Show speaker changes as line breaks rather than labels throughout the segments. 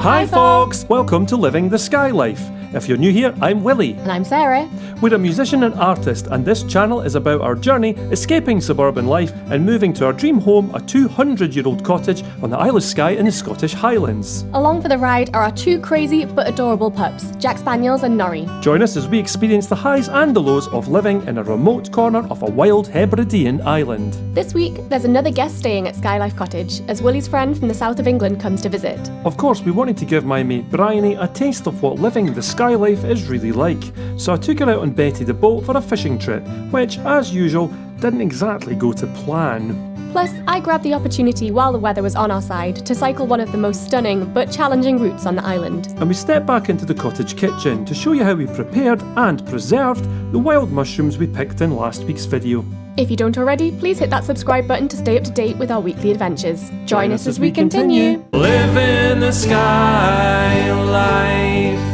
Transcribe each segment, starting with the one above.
Hi folks! Welcome to Living the Skye Life. If you're new here, I'm Willie.
And I'm Sarah.
We're a musician and artist, and this channel is about our journey escaping suburban life and moving to our dream home, a 200-year-old cottage on the Isle of Skye in the Scottish Highlands.
Along for the ride are our two crazy but adorable pups, Jack Spaniels and Nori.
Join us as we experience the highs and the lows of living in a remote corner of a wild Hebridean island.
This week, there's another guest staying at Skye Life Cottage, as Willie's friend from the south of England comes to visit.
Of course, we wanted to give my mate Bryony a taste of what living the Skye life is really like, so I took her out on Betty the boat for a fishing trip, which, as usual, didn't exactly go to plan.
Plus, I grabbed the opportunity while the weather was on our side to cycle one of the most stunning but challenging routes on the island.
And we stepped back into the cottage kitchen to show you how we prepared and preserved the wild mushrooms we picked in last week's video.
If you don't already, please hit that subscribe button to stay up to date with our weekly adventures. Join us as we continue.
Living the Skye Life.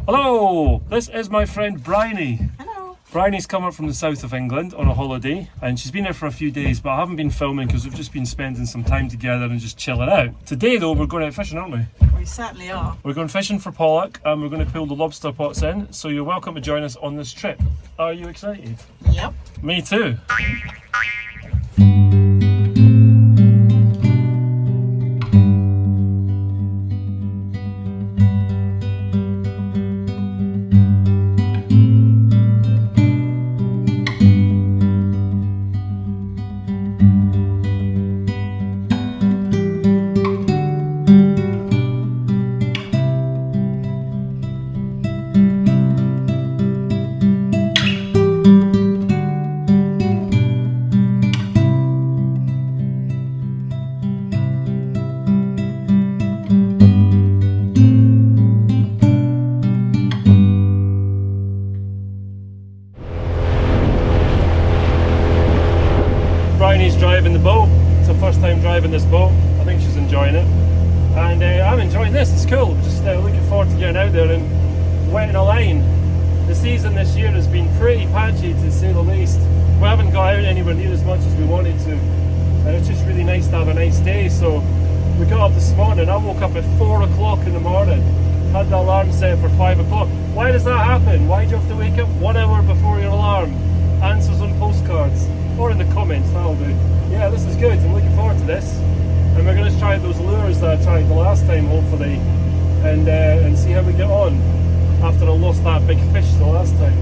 Hello, this is my friend Bryony.
Hello.
Bryony's come up from the south of England on a holiday, and she's been here for a few days, but I haven't been filming because we've just been spending some time together and just chilling out. Today though, we're going out fishing, aren't we?
We certainly are.
We're going fishing for pollock and we're going to pull the lobster pots in, so you're welcome to join us on this trip. Are you excited?
Yep.
Me too. Bryony's driving the boat. It's her first time driving this boat. I think she's enjoying it. And I'm enjoying this, it's cool. Just looking forward to getting out there and wetting a line. The season this year has been pretty patchy, to say the least. We haven't got out anywhere near as much as we wanted to. And it's just really nice to have a nice day. So we got up this morning. I woke up at 4 o'clock in the morning. Had the alarm set for 5 o'clock. Why does that happen? Why do you have to wake up 1 hour before your alarm? Answers on postcards. Or in the comments, that'll do. Yeah, this is good. I'm looking forward to this. And we're going to try those lures that I tried the last time, hopefully. And see how we get on. After I lost that big fish the last time.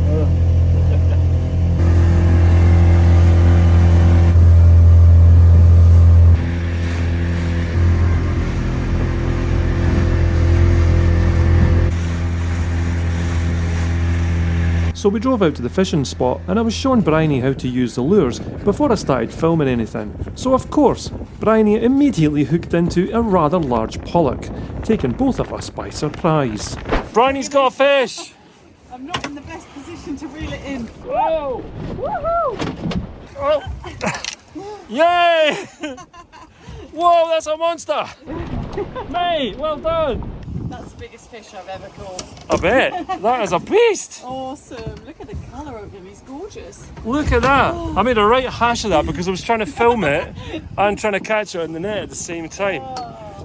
So we drove out to the fishing spot and I was showing Bryony how to use the lures before I started filming anything. So of course, Bryony immediately hooked into a rather large pollock, taking both of us by surprise. Bryony's got a fish!
I'm not in the best position to reel it in.
Whoa! Woohoo! Oh. Yay! Whoa, that's a monster! Mate, well done!
That's the biggest fish I've ever caught.
I bet. That is a beast!
Awesome. Look at the colour of him. He's gorgeous.
Look at that! I made a right hash of that because I was trying to film it and trying to catch it in the net at the same time.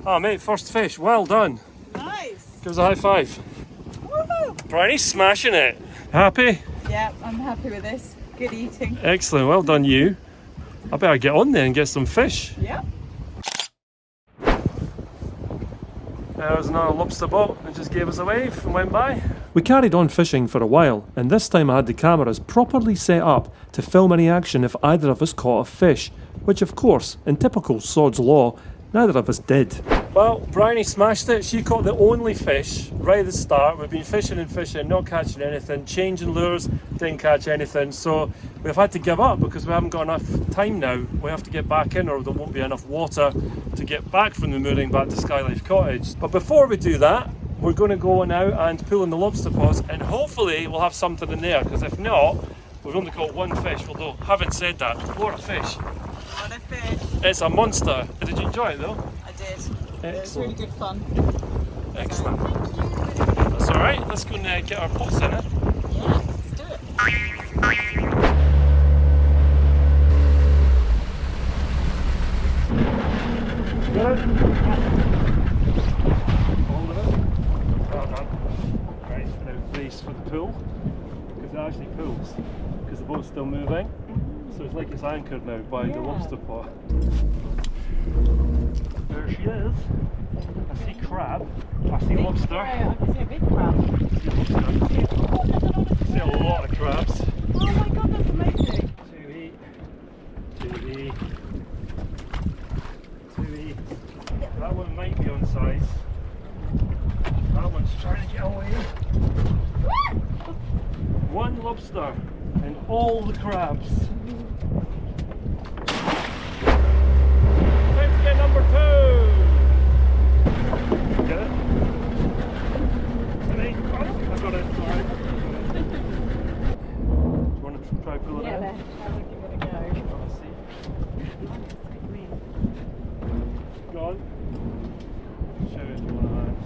Oh mate, first fish. Well done.
Nice.
Give us a high five.
Woohoo!
Bryony's smashing it. Happy?
Yeah, I'm happy with this. Good eating.
Excellent. Well done you. I better get on there and get some fish.
Yep.
There's another lobster boat that just gave us a wave and went by. We carried on fishing for a while, and this time I had the cameras properly set up to film any action if either of us caught a fish, which of course, in typical Sod's Law, neither of us did. Well, Bryony smashed it. She caught the only fish right at the start. We've been fishing and fishing, not catching anything, changing lures, didn't catch anything. So we've had to give up because we haven't got enough time now. We have to get back in or there won't be enough water to get back from the mooring back to Skye Life Cottage. But before we do that, we're going to go now and pull in the lobster pots and hopefully we'll have something in there, because if not, we've only caught one fish. Although, having said that, what a fish.
What a fish.
It's a monster. Did you enjoy it though?
I did.
Excellent.
It was really good fun.
Excellent. That's alright, let's go and get our pots in it.
Yeah, let's do it.
boat's still moving. So it's like it's anchored now by the lobster pot. There she is. I see crab. I see lobster.
I can see a big crab.
I see a lot of crabs.
Oh my god, that's amazing.
2E. That one might be on size. That one's trying to get away. One lobster and all the crabs. Time to get number 2. Get it? Ready? I got it. Alright. Do you want to try pulling it in?
Yeah, I'll give it a go.
Let's see. Go on. Show it to one hand.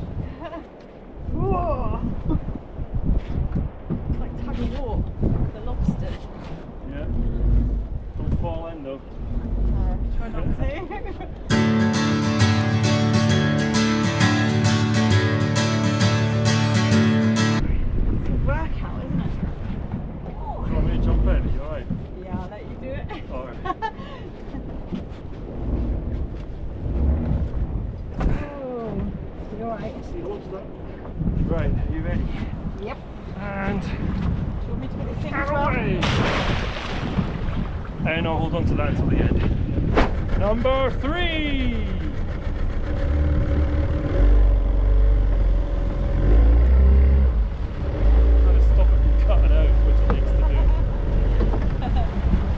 Whoa! It's like tug of war. The lobsters.
Yeah. Don't fall in though.
Try not to. It's a workout, isn't it?
Do you want me to jump in? Are you alright?
Yeah, I'll let you do it.
Alright.
Oh, you alright?
See the lobster? Right, are you ready?
Yep.
And
Do you want me to put this in as well?
away! And I'll hold on to that until the end. Number 3! Trying to stop it from cutting out, which it likes to do.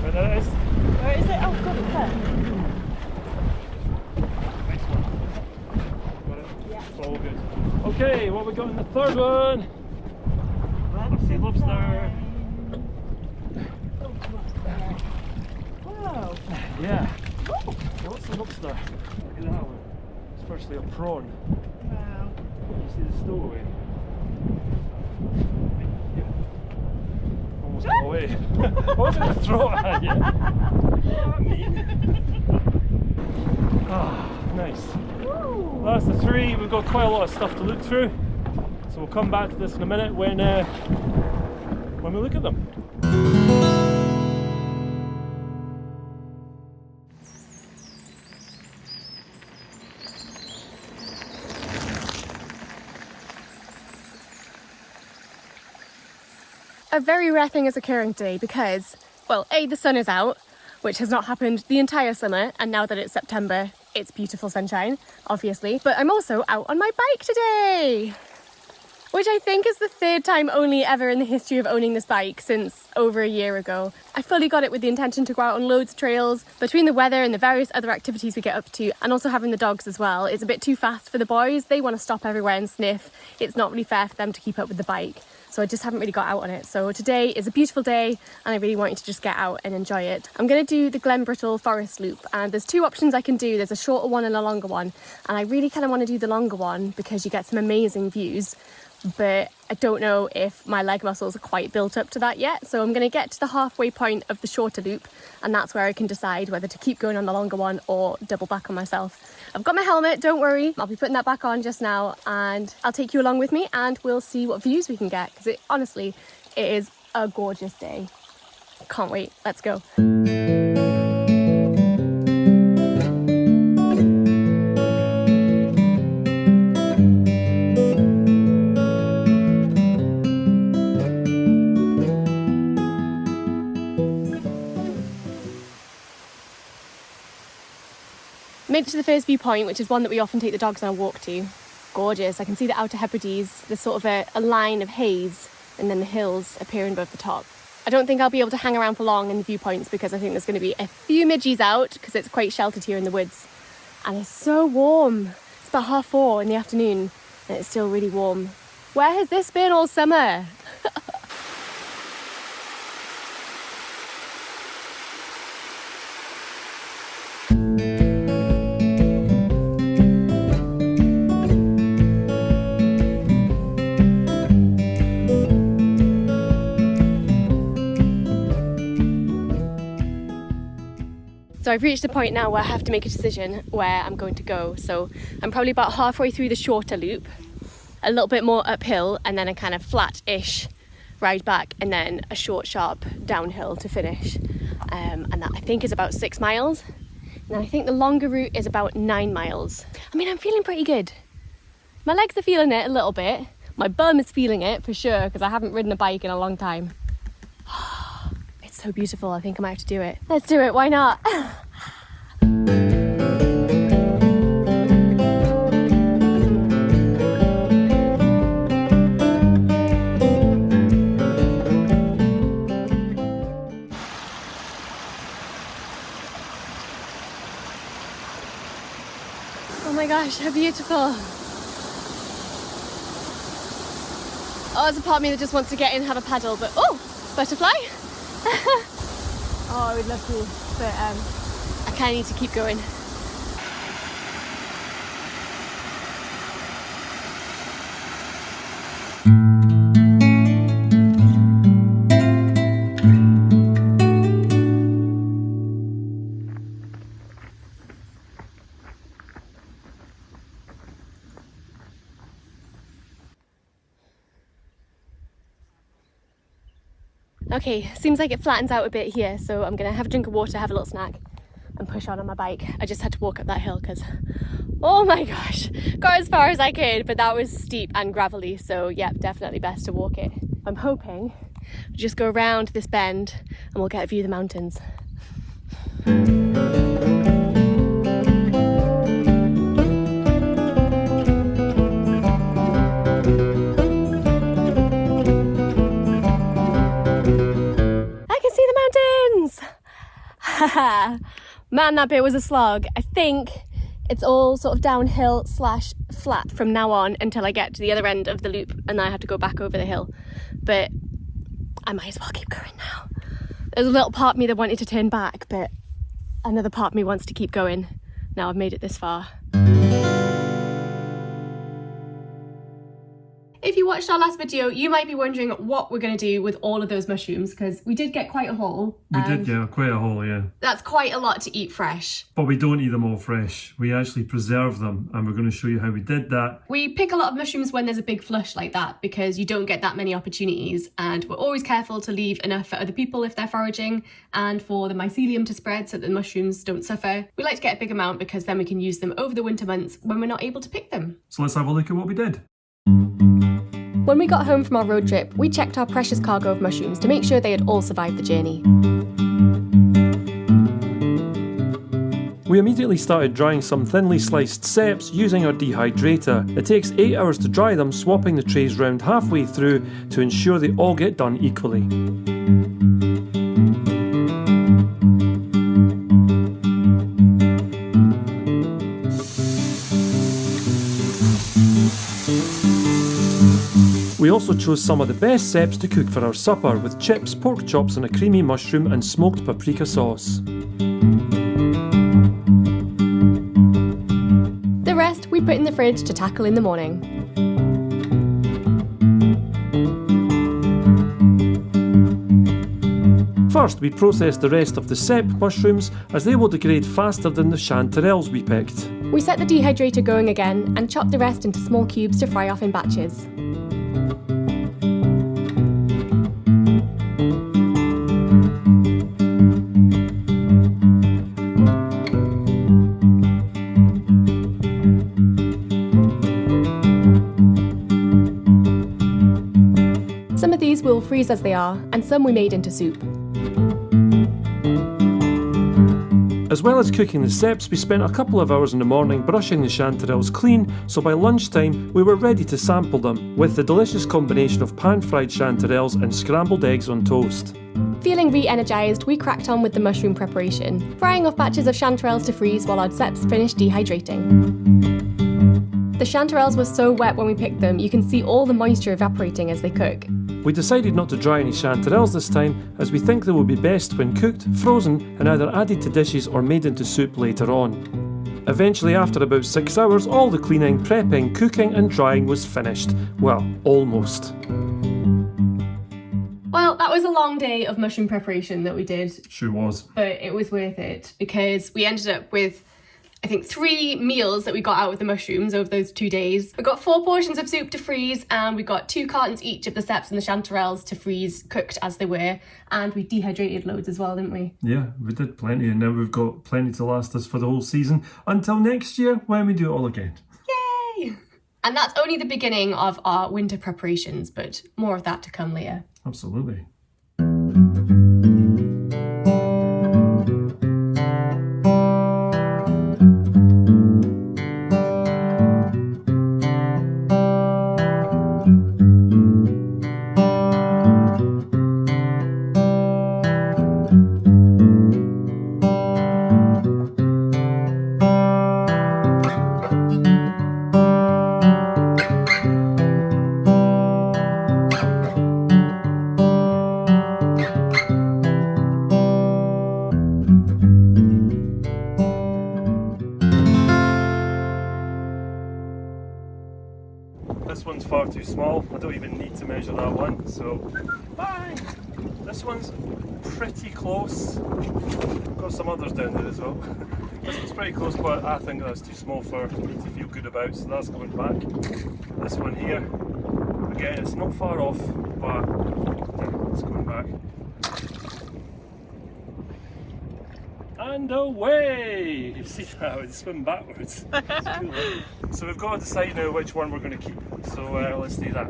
Right, there it is.
Where is it? Oh god, it's there.
Nice one. Got it?
Yeah.
It's all good. Okay, what we got in the third one? I see lobster.
Wow.
Yeah. What's the lobster? Look at that one. It's firstly a prawn.
Wow.
You see the stowaway? Yeah. Almost got away. I wasn't going to throw it at you. Ah, nice.
Woo.
That's the 3. We've got quite a lot of stuff to look through. So we'll come back to this in a minute when we look at them.
A very rare thing is occurring today because, well, A, the sun is out, which has not happened the entire summer, and now that it's September, it's beautiful sunshine, obviously. But I'm also out on my bike today, which I think is the 3rd time only ever in the history of owning this bike since over a year ago. I fully got it with the intention to go out on loads of trails. Between the weather and the various other activities we get up to, and also having the dogs as well, it's a bit too fast for the boys. They want to stop everywhere and sniff. It's not really fair for them to keep up with the bike. So I just haven't really got out on it. So today is a beautiful day and I really want you to just get out and enjoy it. I'm going to do the Glen Brittle forest loop, and there's 2 options I can do. There's a shorter one and a longer one, and I really kind of want to do the longer one because you get some amazing views, but I don't know if my leg muscles are quite built up to that yet. So I'm going to get to the halfway point of the shorter loop, and that's where I can decide whether to keep going on the longer one or double back on myself. I've got my helmet, don't worry. I'll be putting that back on just now, and I'll take you along with me and we'll see what views we can get, because honestly, it is a gorgeous day. Can't wait. Let's go. Made it to the first viewpoint, which is one that we often take the dogs on a walk to. Gorgeous. I can see the Outer Hebrides. There's sort of a line of haze and then the hills appearing above the top. I don't think I'll be able to hang around for long in the viewpoints because I think there's going to be a few midgies out because it's quite sheltered here in the woods. And it's so warm. It's about 4:30 in the afternoon and it's still really warm. Where has this been all summer? So I've reached the point now where I have to make a decision where I'm going to go. So I'm probably about halfway through the shorter loop, a little bit more uphill, and then a kind of flat-ish ride back, and then a short, sharp downhill to finish. And that I think is about 6 miles. And I think the longer route is about 9 miles. I mean, I'm feeling pretty good. My legs are feeling it a little bit. My bum is feeling it for sure, because I haven't ridden a bike in a long time. It's so beautiful, I think I might have to do it. Let's do it, why not? Oh my gosh, how beautiful. Oh, there's a part of me that just wants to get in and have a paddle, but oh, butterfly. Oh, I would love to, but I kind of need to keep going. Okay, seems like it flattens out a bit here, so I'm gonna have a drink of water, have a little snack, and push on my bike. I just had to walk up that hill because, oh my gosh, got as far as I could, but that was steep and gravelly, so yeah, definitely best to walk it. I'm hoping we'll just go around this bend and we'll get a view of the mountains. Man, that bit was a slog. I think it's all sort of downhill slash flat from now on until I get to the other end of the loop and then I have to go back over the hill. But I might as well keep going now. There's a little part of me that wanted to turn back, but another part of me wants to keep going. Now I've made it this far. If you watched our last video, you might be wondering what we're going to do with all of those mushrooms, because we did get quite a haul.
We did get quite a haul, yeah.
That's quite a lot to eat fresh.
But we don't eat them all fresh. We actually preserve them, and we're going to show you how we did that.
We pick a lot of mushrooms when there's a big flush like that, because you don't get that many opportunities, and we're always careful to leave enough for other people if they're foraging, and for the mycelium to spread so that the mushrooms don't suffer. We like to get a big amount because then we can use them over the winter months when we're not able to pick them.
So let's have a look at what we did.
When we got home from our road trip, we checked our precious cargo of mushrooms to make sure they had all survived the journey.
We immediately started drying some thinly sliced ceps using our dehydrator. It takes 8 hours to dry them, swapping the trays round halfway through to ensure they all get done equally. We also chose some of the best ceps to cook for our supper, with chips, pork chops and a creamy mushroom and smoked paprika sauce.
The rest we put in the fridge to tackle in the morning.
First, we processed the rest of the cep mushrooms, as they will degrade faster than the chanterelles we picked.
We set the dehydrator going again and chopped the rest into small cubes to fry off in batches. Some of these we'll freeze as they are, and some we made into soup.
As well as cooking the ceps, we spent a couple of hours in the morning brushing the chanterelles clean, so by lunchtime we were ready to sample them, with the delicious combination of pan-fried chanterelles and scrambled eggs on toast.
Feeling re-energised, we cracked on with the mushroom preparation, frying off batches of chanterelles to freeze while our ceps finished dehydrating. The chanterelles were so wet when we picked them, you can see all the moisture evaporating as they cook.
We decided not to dry any chanterelles this time, as we think they will be best when cooked, frozen, and either added to dishes or made into soup later on. Eventually, after about 6 hours, all the cleaning, prepping, cooking and drying was finished. Well, almost.
Well, that was a long day of mushroom preparation that we did.
Sure was.
But it was worth it, because we ended up with I think 3 meals that we got out with the mushrooms over those 2 days. We got 4 portions of soup to freeze, and we got 2 cartons each of the ceps and the chanterelles to freeze cooked as they were, and we dehydrated loads as well, didn't we?
Yeah, we did plenty, and now we've got plenty to last us for the whole season until next year when we do it all again.
Yay! And that's only the beginning of our winter preparations, but more of that to come later.
Absolutely. This one's far too small. I don't even need to measure that one, so bye! This one's pretty close. Got some others down there as well. This one's pretty close, but I think that's too small for me to feel good about, so that's going back. This one here, again, it's not far off, but yeah, it's going back. And away! You see that? It's swim backwards. It's cool, eh? So we've got to decide now which one we're going to keep. So let's do that.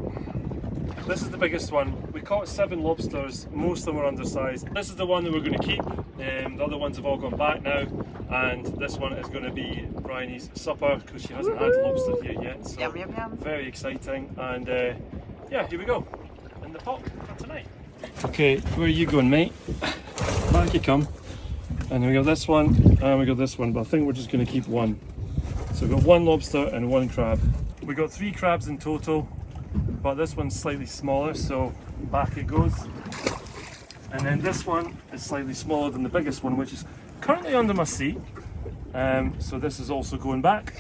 This is the biggest one. We caught 7 lobsters. Most of them were undersized. This is the one that we're going to keep. The other ones have all gone back now. And this one is going to be Bryony's supper because she hasn't had lobster here yet. So
Yum, yum, yum.
very exciting. And yeah, here we go. In the pot for tonight. Okay, where are you going, mate? Back you come. And we got this one, and we got this one, but I think we're just going to keep one. So we've got 1 lobster and 1 crab. We got 3 crabs in total, but this one's slightly smaller, so back it goes. And then this one is slightly smaller than the biggest one, which is currently under my seat. So this is also going back.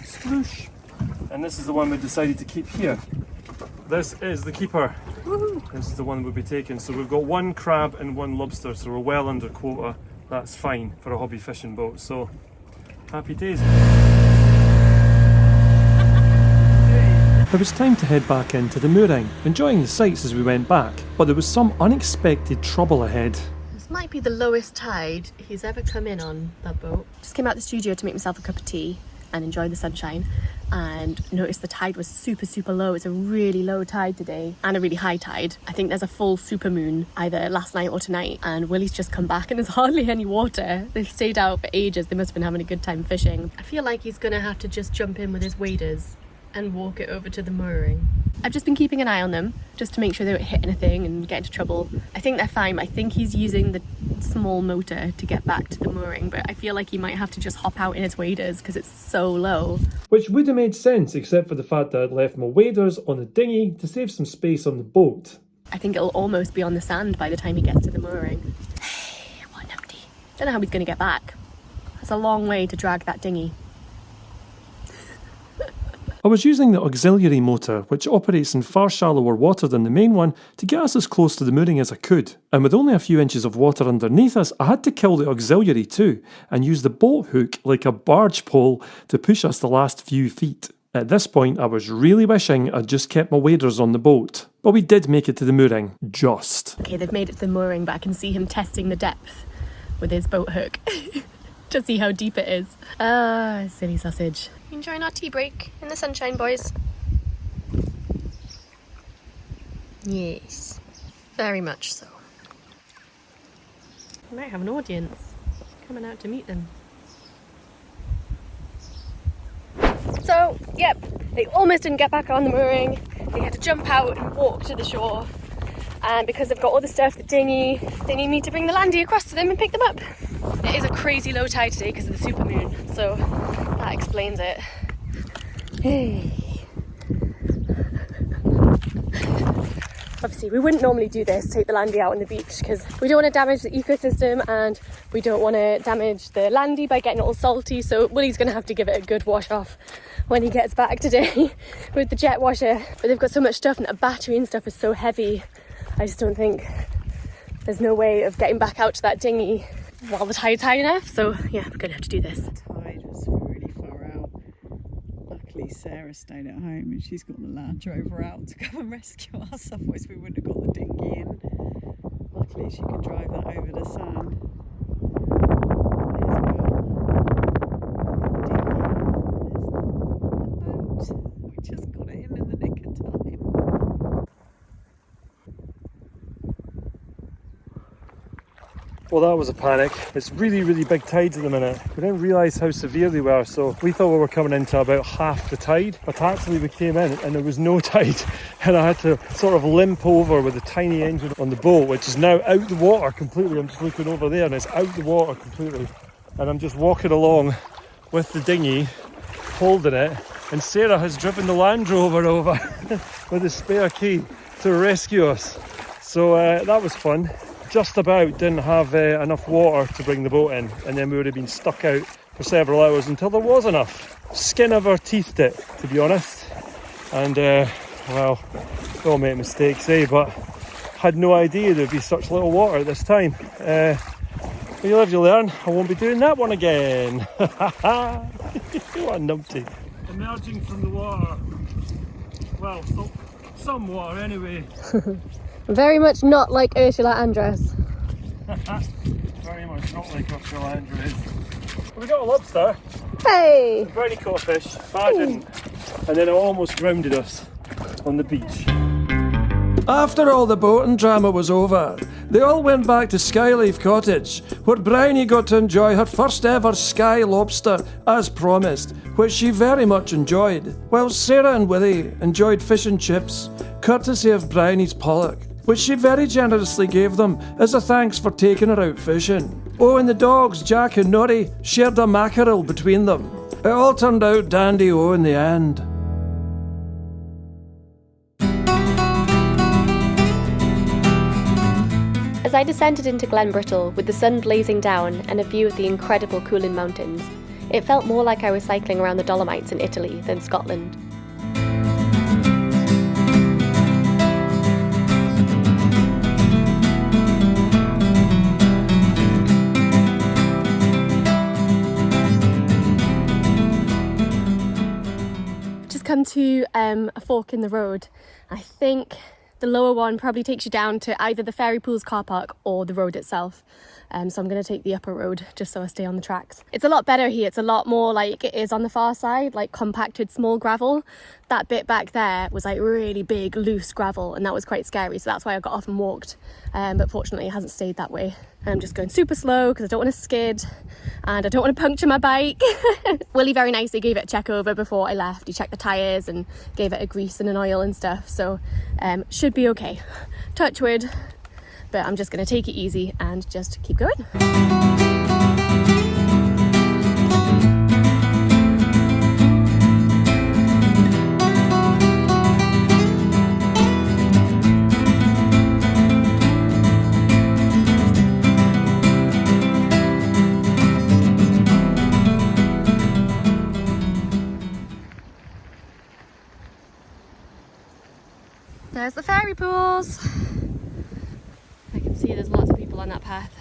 Sploosh. And this is the one we decided to keep here. This is the keeper. This is the one we'll be taking. So we've got 1 crab and 1 lobster, so we're well under quota. That's fine for a hobby fishing boat. So happy days. It was time to head back into the mooring, enjoying the sights as we went back, but there was some unexpected trouble ahead.
This might be the lowest tide he's ever come in on, that boat. Just came out the studio to make myself a cup of tea and enjoy the sunshine, and noticed the tide was super low. It's a really low tide today and a really high tide. I think there's a full super moon either last night or tonight, and Willie's just come back and there's hardly any water. They've stayed out for ages. They must have been having a good time fishing. I feel like he's gonna have to just jump in with his waders and walk it over to the mooring. I've just been keeping an eye on them just to make sure they don't hit anything and get into trouble. I think they're fine. I think he's using the small motor to get back to the mooring, but I feel like he might have to just hop out in his waders because it's so low.
Which would have made sense, except for the fact that I'd left my waders on the dinghy to save some space on the boat.
I think it'll almost be on the sand by the time he gets to the mooring. Hey, what numpty. Don't know how he's going to get back. That's a long way to drag that dinghy.
I was using the auxiliary motor, which operates in far shallower water than the main one, to get us as close to the mooring as I could. And with only a few inches of water underneath us, I had to kill the auxiliary too, and use the boat hook like a barge pole to push us the last few feet. At this point, I was really wishing I'd just kept my waders on the boat. But we did make it to the mooring. Just.
Okay, they've made it to the mooring, but I can see him testing the depth with his boat hook to see how deep it is. Ah, silly sausage. Enjoying our tea break in the sunshine, boys. Yes, very much so. We might have an audience coming out to meet them. So, yep, they almost didn't get back on the mooring. They had to jump out and walk to the shore. And because they've got all the stuff, the dinghy, they need me to bring the landy across to them and pick them up. It is a crazy low tide today because of the supermoon, so that explains it. Hey. Obviously, we wouldn't normally do this, take the landy out on the beach, because we don't want to damage the ecosystem and we don't want to damage the landy by getting it all salty, so Willie's going to have to give it a good wash off when he gets back today with the jet washer. But they've got so much stuff and the battery and stuff is so heavy, I just don't think there's no way of getting back out to that dinghy while the tide's high enough. So yeah, we're gonna have to do this.
The tide was really far out. Luckily Sarah stayed at home and she's got the Land Rover out to come and rescue us, otherwise we wouldn't have got the dinghy in. Luckily she could drive that over the sand. There's Will. We just got it in the nick of time.
Well, that was a panic. It's really, really big tides at the minute. We didn't realise how severe they were, so we thought we were coming into about half the tide, but actually we came in and there was no tide, and I had to sort of limp over with a tiny engine on the boat, which is now out the water completely. I'm just looking over there and it's out the water completely, and I'm just walking along with the dinghy, holding it, and Sarah has driven the Land Rover over with a spare key to rescue us. So that was fun. Just about didn't have enough water to bring the boat in, and then we would have been stuck out for several hours until there was enough. Skin of our teeth it, to be honest. And well, we all make mistakes, but had no idea there'd be such little water at this time. You live, you learn. I won't be doing that one again. What a numpty. Emerging from the water. Well, some water anyway.
Very much not like Ursula Andress.
Very much not like Ursula Andress. We got a lobster.
Hey!
Bryony caught a fish, but I didn't. And then it almost grounded us on the beach.
After all the boating drama was over, they all went back to Skye Life Cottage, where Bryony got to enjoy her first ever Skye lobster, as promised, which she very much enjoyed, while Sarah and Willie enjoyed fish and chips, courtesy of Bryony's pollock, which she very generously gave them as a thanks for taking her out fishing. Oh, and the dogs, Jack and Nori, shared a mackerel between them. It all turned out dandy-o in the end.
As I descended into Glen Brittle with the sun blazing down and a view of the incredible Coolin Mountains, it felt more like I was cycling around the Dolomites in Italy than Scotland. Just come to a fork in the road. I think the lower one probably takes you down to either the Ferry Pools car park or the road itself. So I'm going to take the upper road just so I stay on the tracks. It's a lot better here. It's a lot more like it is on the far side, like compacted small gravel. That bit back there was like really big loose gravel, and that was quite scary. So that's why I got off and walked. But fortunately it hasn't stayed that way. I'm just going super slow because I don't want to skid and I don't want to puncture my bike. Willie very nicely gave it a check over before I left. He checked the tyres and gave it a grease and an oil and stuff. So should be okay. Touch wood. But I'm just going to take it easy and just keep going. There's the Ferry Pools. I can see there's lots of people on that path.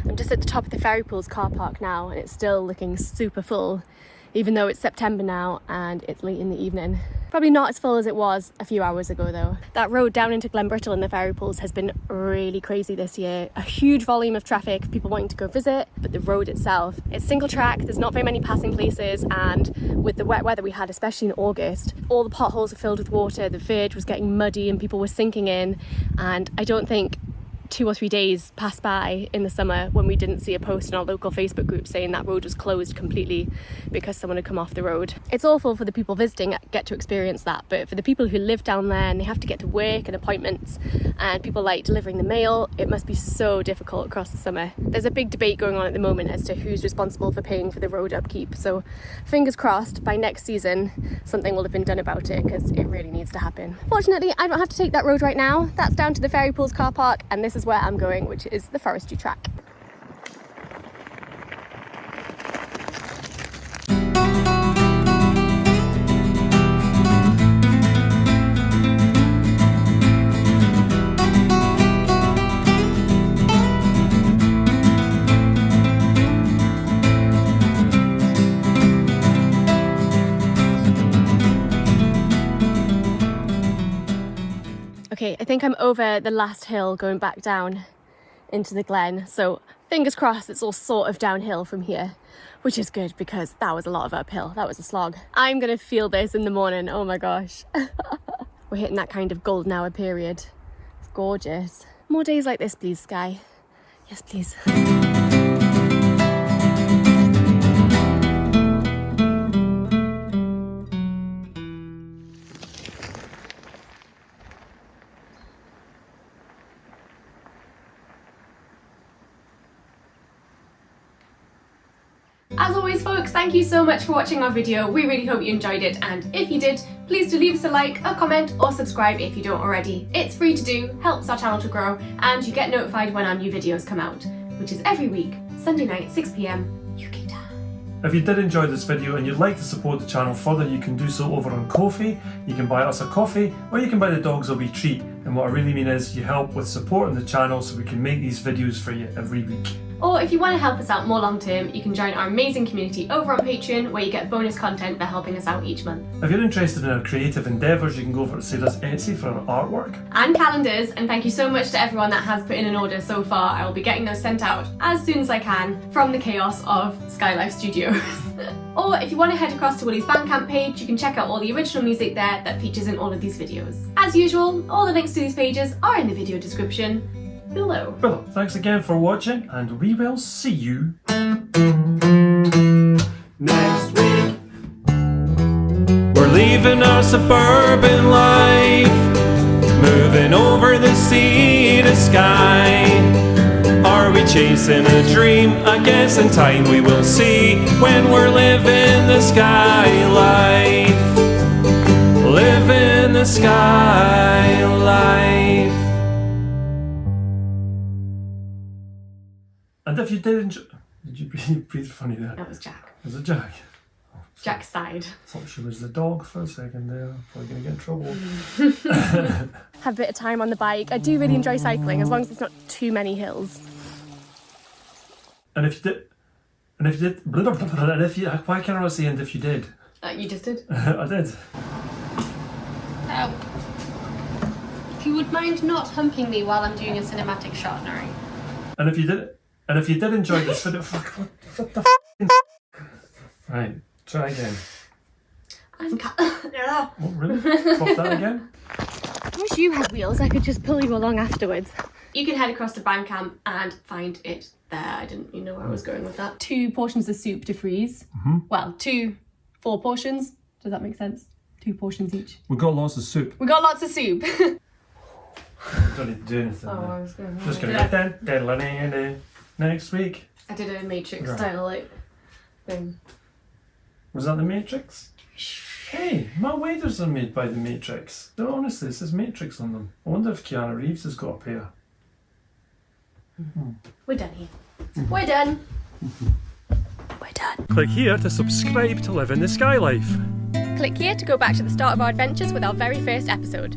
I'm just at the top of the Ferry Pools car park now, and it's still looking super full, even though it's September now and it's late in the evening. Probably not as full as it was a few hours ago though. That road down into Glen Brittle and the Ferry Pools has been really crazy this year. A huge volume of traffic, people wanting to go visit, but the road itself, it's single track, there's not very many passing places, and with the wet weather we had, especially in August, all the potholes were filled with water, the verge was getting muddy and people were sinking in, and I don't think 2 or 3 days passed by in the summer when we didn't see a post in our local Facebook group saying that road was closed completely because someone had come off the road. It's awful for the people visiting get to experience that, but for the people who live down there and they have to get to work and appointments and people like delivering the mail, it must be so difficult across the summer. There's a big debate going on at the moment as to who's responsible for paying for the road upkeep, so fingers crossed by next season something will have been done about it because it really needs to happen. Fortunately, I don't have to take that road right now. That's down to the Ferry Pools car park, and this is where I'm going, which is the forestry track. think I'm over the last hill going back down into the Glen, so fingers crossed it's all sort of downhill from here, which is good because that was a lot of uphill. That was a slog. I'm gonna feel this in the morning. Oh my gosh. We're hitting that kind of golden hour period. It's gorgeous. More days like this, please, Skye. Yes, please. As always folks, thank you so much for watching our video. We really hope you enjoyed it, and if you did, please do leave us a like, a comment or subscribe if you don't already. It's free to do, helps our channel to grow, and you get notified when our new videos come out, which is every week, Sunday night 6 PM UK time.
If you did enjoy this video and you'd like to support the channel further, you can do so over on Ko-fi. You can buy us a coffee, or you can buy the dogs a wee treat. And what I really mean is you help with supporting the channel so we can make these videos for you every week.
Or if you want to help us out more long term, you can join our amazing community over on Patreon, where you get bonus content for helping us out each month.
If you're interested in our creative endeavours, you can go over to Sarah's Etsy for our artwork.
And calendars, and thank you so much to everyone that has put in an order so far. I will be getting those sent out as soon as I can from the chaos of Skye Life Studios. Or if you want to head across to Willie's Bandcamp page, you can check out all the original music there that features in all of these videos. As usual, all the links to these pages are in the video description below.
Well, thanks again for watching, and we will see you next week. We're leaving our suburban life, moving over the sea to Skye. Are we chasing a dream? I guess in time we will see, when we're living the Skye life. Living the Skye life. And if you did enjoy... Did you breathe funny there?
That was Jack.
Was it Jack?
Jack sighed.
Thought she was the dog for a second there. Probably going to get in trouble.
Have a bit of time on the bike. I do really enjoy cycling, as long as it's not too many hills.
And if you did... Why can't I say and if you did?
You just did.
I did.
If you would mind not humping me while I'm doing a cinematic shot, Nori.
And if you did enjoy this video... What the Right, try again. Oh, really? Pop that again?
I wish you had wheels. I could just pull you along afterwards. You can head across to Bandcamp and find it there. I didn't know where I was going with that. 2 portions of soup to freeze. Well, 4 portions. Does that make sense? 2 portions each.
We got lots of soup.
We got lots of soup.
Don't need to do anything.
Oh, I was going to...
Just going to get next week.
I did a Matrix style thing.
Was that the Matrix? Hey, my waders are made by the Matrix. They're honestly, it says Matrix on them. I wonder if Keanu Reeves has got a pair.
We're done here. We're done. We're done.
Click here to subscribe to Living The Skye Life.
Click here to go back to the start of our adventures with our very first episode.